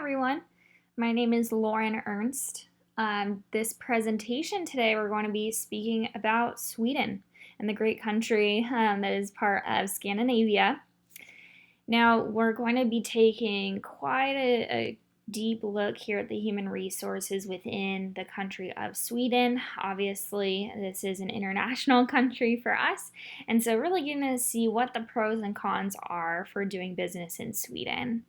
everyone. My name is Lauren Ernst. This presentation today, we're going to be speaking about Sweden and the great country that is part of Scandinavia. Now, we're going to be taking quite a deep look here at the human resources within the country of Sweden. Obviously, this is an international country for us, and so really getting to see what the pros and cons are for doing business in Sweden.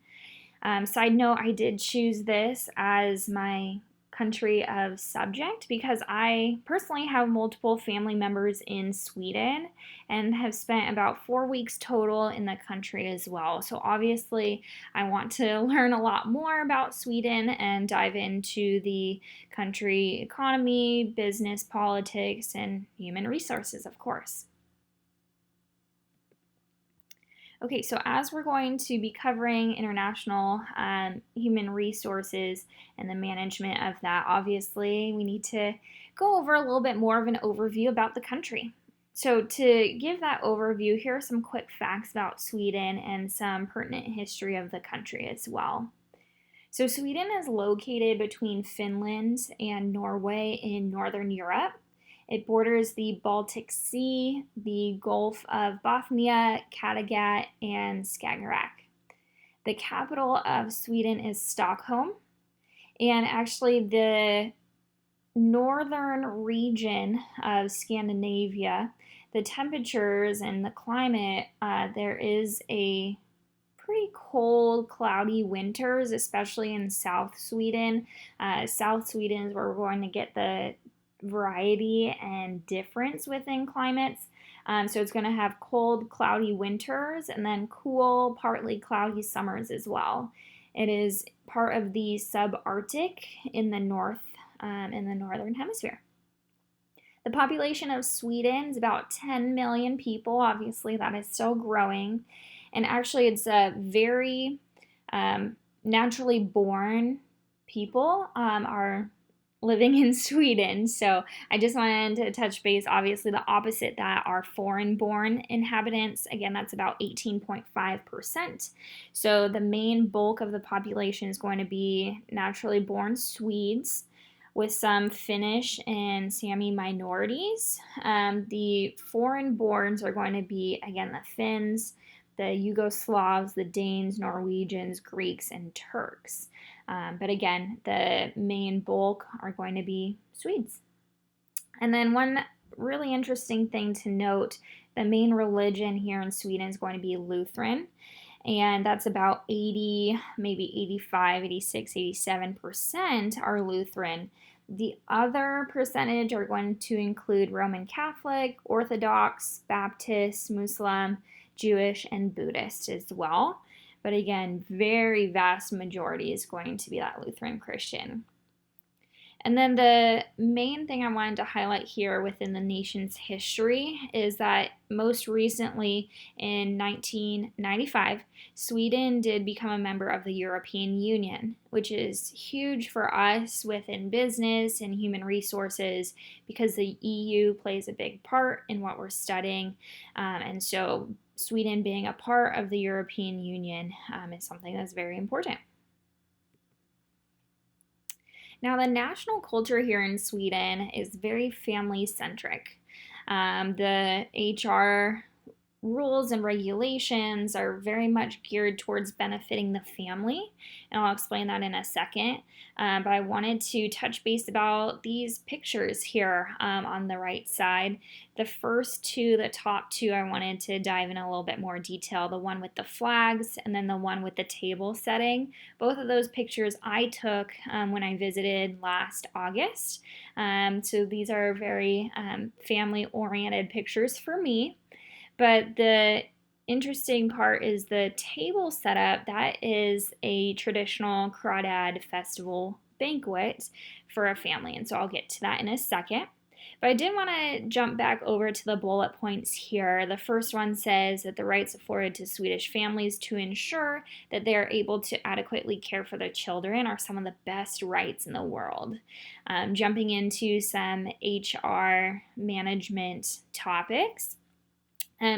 Side note, I did choose this as my country of subject because I personally have multiple family members in Sweden and have spent about 4 weeks total in the country as well. So obviously, I want to learn a lot more about Sweden and dive into the country economy, business, politics, and human resources, of course. Okay, so as we're going to be covering international human resources and the management of that, obviously we need to go over a little bit more of an overview about the country. So to give that overview, here are some quick facts about Sweden and some pertinent history of the country as well. So Sweden is located between Finland and Norway in Northern Europe. It borders the Baltic Sea, the Gulf of Bothnia, Kattegat, and Skagerrak. The capital of Sweden is Stockholm, and actually the northern region of Scandinavia, the temperatures and the climate, there is a pretty cold, cloudy winters, especially in South Sweden. South Sweden is where we're going to get the variety and difference within climates. So it's going to have cold, cloudy winters and then cool, partly cloudy summers as well. It is part of the subarctic in the northern hemisphere. The population of Sweden is about 10 million people. Obviously, that is still growing. And actually, it's a very naturally born people are living in Sweden. So I just wanted to touch base. Obviously, the opposite that are foreign-born inhabitants. Again, that's about 18.5%. So the main bulk of the population is going to be naturally born Swedes, with some Finnish and Sami minorities. The foreign-borns are going to be, again, the Finns, the Yugoslavs, the Danes, Norwegians, Greeks, and Turks. But again, the main bulk are going to be Swedes. And then one really interesting thing to note, the main religion here in Sweden is going to be Lutheran. And that's about 80, maybe 85, 86, 87% are Lutheran. The other percentage are going to include Roman Catholic, Orthodox, Baptist, Muslim, Jewish, and Buddhist as well. But again, very vast majority is going to be that Lutheran Christian. And then the main thing I wanted to highlight here within the nation's history is that most recently in 1995, Sweden did become a member of the European Union, which is huge for us within business and human resources because the EU plays a big part in what we're studying. And so Sweden being a part of the European Union is something that's very important. Now, the national culture here in Sweden is very family-centric. The IHR rules and regulations are very much geared towards benefiting the family, and I'll explain that in a second. But I wanted to touch base about these pictures here on the right side. The first two, the top two, I wanted to dive in a little bit more detail. The one with the flags and then the one with the table setting. Both of those pictures I took when I visited last August. So these are very family-oriented pictures for me. But the interesting part is the table setup. That is a traditional Crawdad festival banquet for a family, and so I'll get to that in a second. But I did want to jump back over to the bullet points here. The first one says that the rights afforded to Swedish families to ensure that they are able to adequately care for their children are some of the best rights in the world. Jumping into some HR management topics.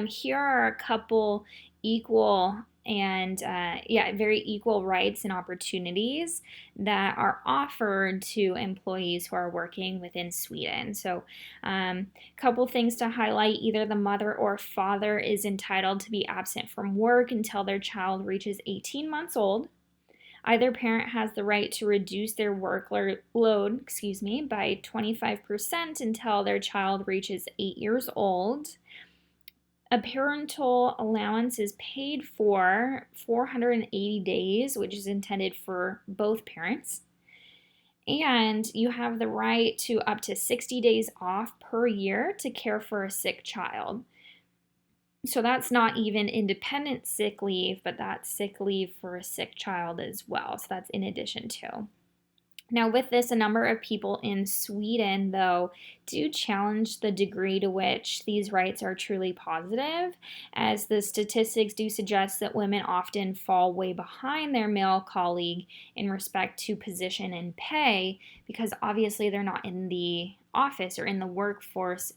Here are a couple equal and very equal rights and opportunities that are offered to employees who are working within Sweden. So, a couple things to highlight: either the mother or father is entitled to be absent from work until their child reaches 18 months old. Either parent has the right to reduce their workload, by 25% until their child reaches 8 years old. A parental allowance is paid for 480 days, which is intended for both parents. And you have the right to up to 60 days off per year to care for a sick child. So that's not even independent sick leave, but that's sick leave for a sick child as well. So that's in addition to. Now, with this, a number of people in Sweden, though, do challenge the degree to which these rights are truly positive, as the statistics do suggest that women often fall way behind their male colleague in respect to position and pay, because obviously they're not in the office or in the workforce,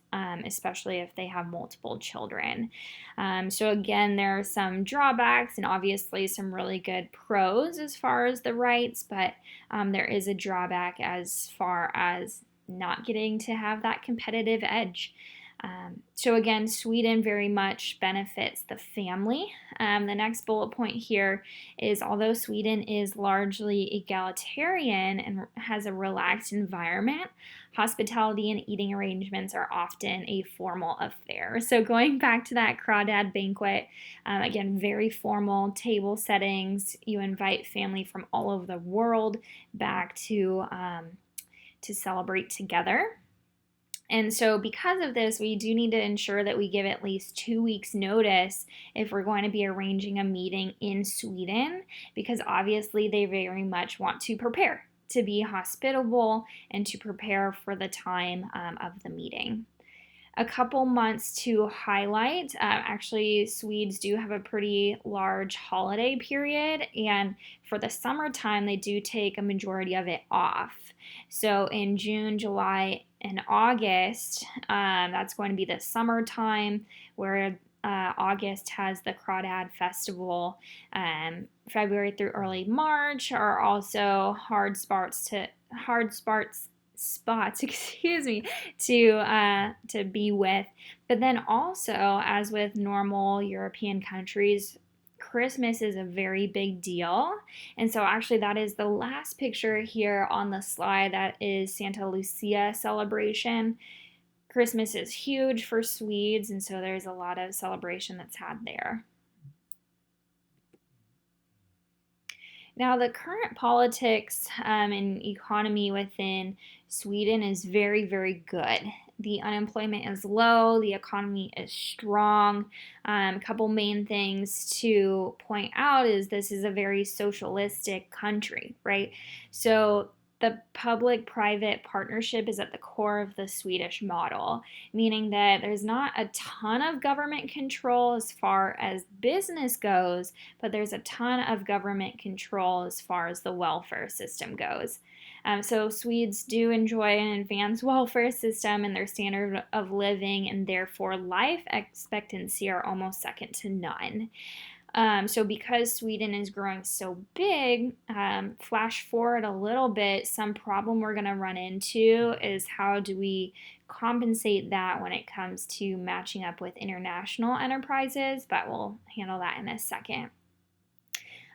especially if they have multiple children. So again, there are some drawbacks and obviously some really good pros as far as the rights, but there is a drawback as far as not getting to have that competitive edge. So again, Sweden very much benefits the family. The next bullet point here is, although Sweden is largely egalitarian and has a relaxed environment, hospitality and eating arrangements are often a formal affair. So going back to that crawdad banquet, again, very formal table settings. You invite family from all over the world back to celebrate together. And so because of this, we do need to ensure that we give at least 2 weeks notice if we're going to be arranging a meeting in Sweden, because obviously they very much want to prepare to be hospitable and to prepare for the time of the meeting. A couple months to highlight. Actually, Swedes do have a pretty large holiday period, and for the summertime, they do take a majority of it off. So in June, July, and August, that's going to be the summertime, where August has the Crawdad Festival. February through early March are also hard spots, to be with. But then also, as with normal European countries, Christmas is a very big deal. And so actually that is the last picture here on the slide. That is Santa Lucia celebration. Christmas is huge for Swedes, and so there's a lot of celebration that's had there. Now, the current politics and economy within Sweden is very, very good. The unemployment is low, the economy is strong. A couple main things to point out is this is a very socialistic country, right? So the public-private partnership is at the core of the Swedish model, meaning that there's not a ton of government control as far as business goes, but there's a ton of government control as far as the welfare system goes. So Swedes do enjoy an advanced welfare system, and their standard of living and therefore life expectancy are almost second to none. So because Sweden is growing so big, flash forward a little bit, some problem we're going to run into is how do we compensate that when it comes to matching up with international enterprises, but we'll handle that in a second.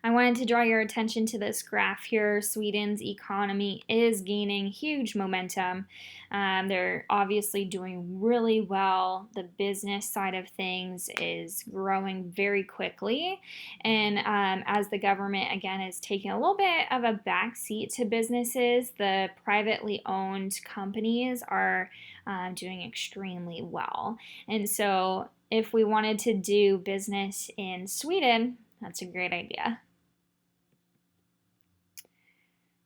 I wanted to draw your attention to this graph here. Sweden's economy is gaining huge momentum. They're obviously doing really well. The business side of things is growing very quickly. And as the government, again, is taking a little bit of a backseat to businesses, the privately owned companies are doing extremely well. And so if we wanted to do business in Sweden, that's a great idea.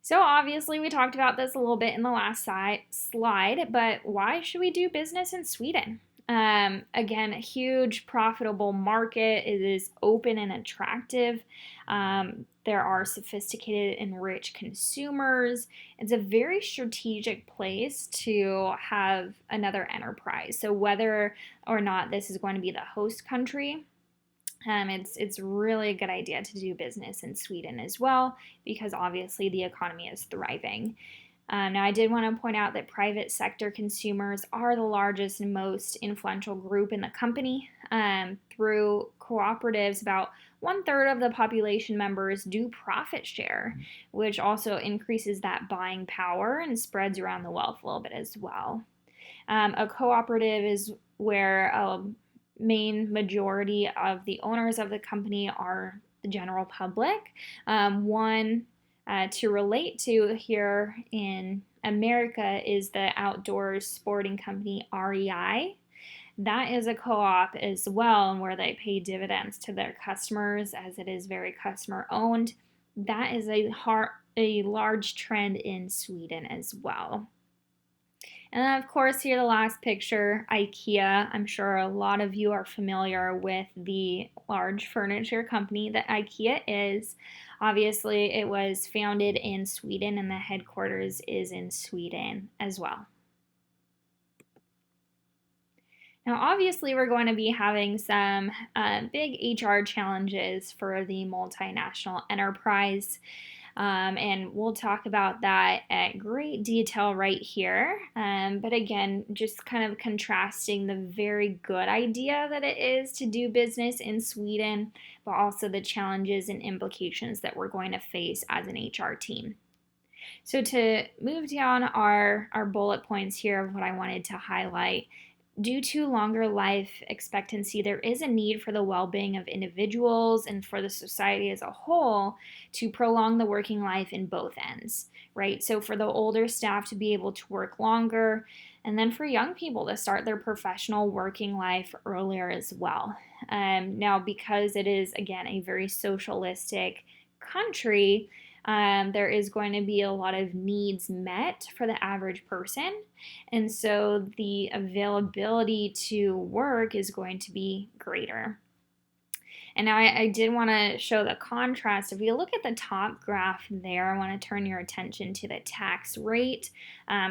So obviously we talked about this a little bit in the last slide, but why should we do business in Sweden? Again, a huge profitable market. It is open and attractive. There are sophisticated and rich consumers. It's a very strategic place to have another enterprise. So whether or not this is going to be the host country, It's really a good idea to do business in Sweden as well, because obviously the economy is thriving. Now, I did want to point out that private sector consumers are the largest and most influential group in the company. Through cooperatives, about 1/3 of the population members do profit share, which also increases that buying power and spreads around the wealth a little bit as well. A cooperative is where a main majority of the owners of the company are the general public. One to relate to here in America is the outdoors sporting company REI. That is a co-op as well, and where they pay dividends to their customers as it is very customer owned. That is a large trend in Sweden as well. And then, of course, here the last picture, IKEA. I'm sure a lot of you are familiar with the large furniture company that IKEA is. Obviously, it was founded in Sweden and the headquarters is in Sweden as well. Now, obviously, we're going to be having some big HR challenges for the multinational enterprise. And we'll talk about that at great detail right here. But again, just kind of contrasting the very good idea that it is to do business in Sweden, but also the challenges and implications that we're going to face as an HR team. So to move down our bullet points here of what I wanted to highlight, due to longer life expectancy, there is a need for the well-being of individuals and for the society as a whole to prolong the working life in both ends, right? So for the older staff to be able to work longer, and then for young people to start their professional working life earlier as well. Now, because it is, again, a very socialistic country, there is going to be a lot of needs met for the average person. And so the availability to work is going to be greater. And now I did want to show the contrast. If you look at the top graph there, I want to turn your attention to the tax rate.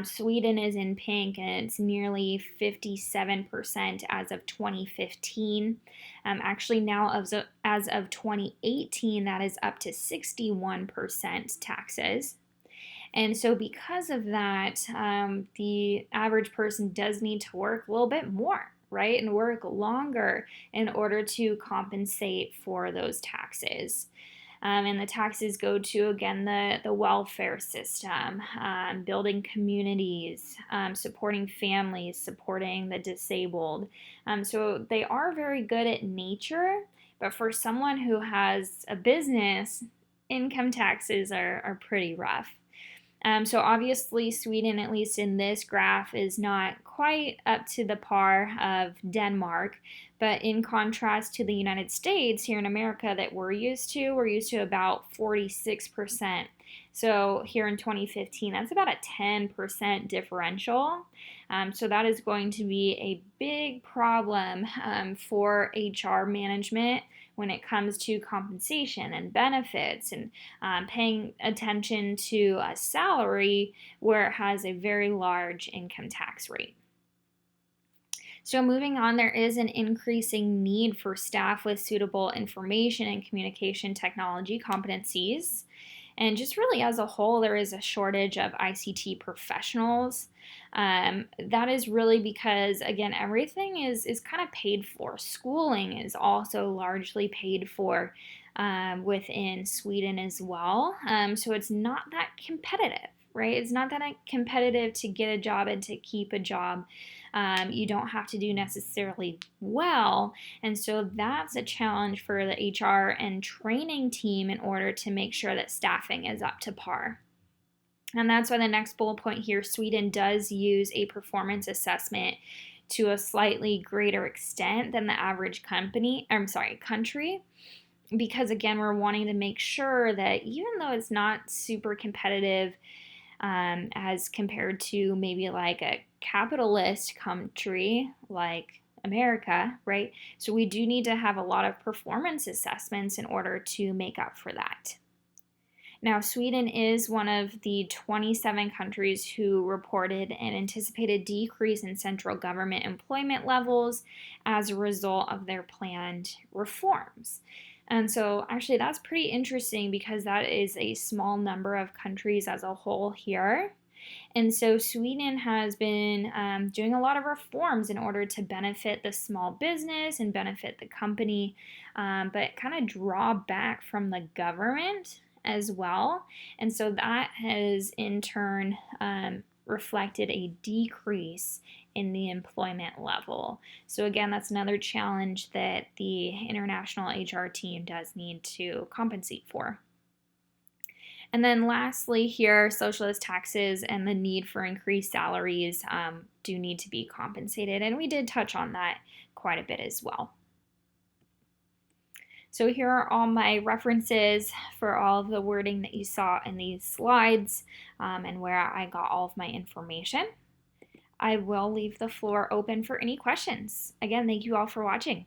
Sweden is in pink and it's nearly 57% as of 2015. Actually, now as of 2018, that is up to 61% taxes. And so because of that, the average person does need to work a little bit more, right? And work longer in order to compensate for those taxes. And the taxes go to, again, the welfare system, building communities, supporting families, supporting the disabled. So they are very good at nature, but for someone who has a business, income taxes are pretty rough. So obviously Sweden, at least in this graph, is not quite up to the par of Denmark, but in contrast to the United States here in America that we're used to about 46%. So here in 2015, that's about a 10% differential. So that is going to be a big problem for HR management when it comes to compensation and benefits and paying attention to a salary where it has a very large income tax rate. So moving on, there is an increasing need for staff with suitable information and communication technology competencies. And just really as a whole, there is a shortage of ICT professionals. That is really because, again, everything is kind of paid for. Schooling is also largely paid for within Sweden as well. So it's not that competitive, right? It's not that competitive to get a job and to keep a job. You don't have to do necessarily well. And so that's a challenge for the HR and training team in order to make sure that staffing is up to par. And that's why the next bullet point here, Sweden does use a performance assessment to a slightly greater extent than the average country, because again, we're wanting to make sure that even though it's not super competitive as compared to maybe like a capitalist country like America, right? So we do need to have a lot of performance assessments in order to make up for that. Now, Sweden is one of the 27 countries who reported an anticipated decrease in central government employment levels as a result of their planned reforms. And so, actually, that's pretty interesting because that is a small number of countries as a whole here. And so Sweden has been doing a lot of reforms in order to benefit the small business and benefit the company, but kind of draw back from the government as well. And so that has in turn reflected a decrease in the employment level. So again, that's another challenge that the international HR team does need to compensate for. And then lastly here, socialist taxes and the need for increased salaries do need to be compensated. And we did touch on that quite a bit as well. So here are all my references for all of the wording that you saw in these slides and where I got all of my information. I will leave the floor open for any questions. Again, thank you all for watching.